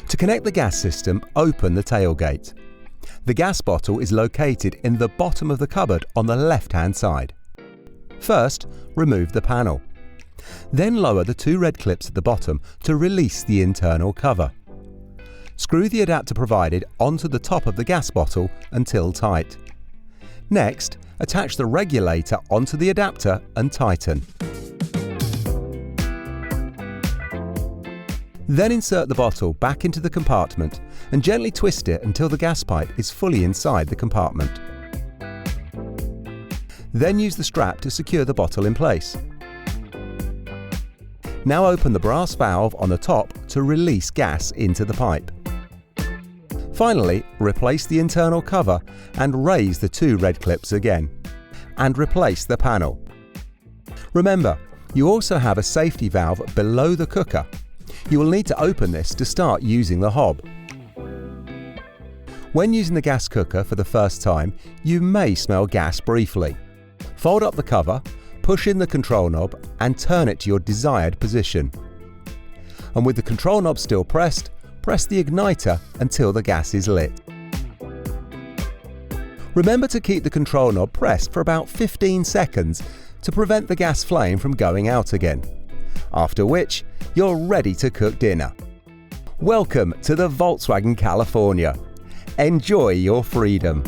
To connect the gas system, open the tailgate. The gas bottle is located in the bottom of the cupboard on the left-hand side. First, remove the panel. Then lower the two red clips at the bottom to release the internal cover. Screw the adapter provided onto the top of the gas bottle until tight. Next, attach the regulator onto the adapter and tighten. Then insert the bottle back into the compartment and gently twist it until the gas pipe is fully inside the compartment. Then use the strap to secure the bottle in place. Now open the brass valve on the top to release gas into the pipe. Finally, replace the internal cover and raise the two red clips again. And replace the panel. Remember, you also have a safety valve below the cooker. You will need to open this to start using the hob. When using the gas cooker for the first time, you may smell gas briefly. Fold up the cover, push in the control knob and turn it to your desired position. And with the control knob still pressed, press the igniter until the gas is lit. Remember to keep the control knob pressed for about 15 seconds to prevent the gas flame from going out again. After which, you're ready to cook dinner. Welcome to the Volkswagen California. Enjoy your freedom.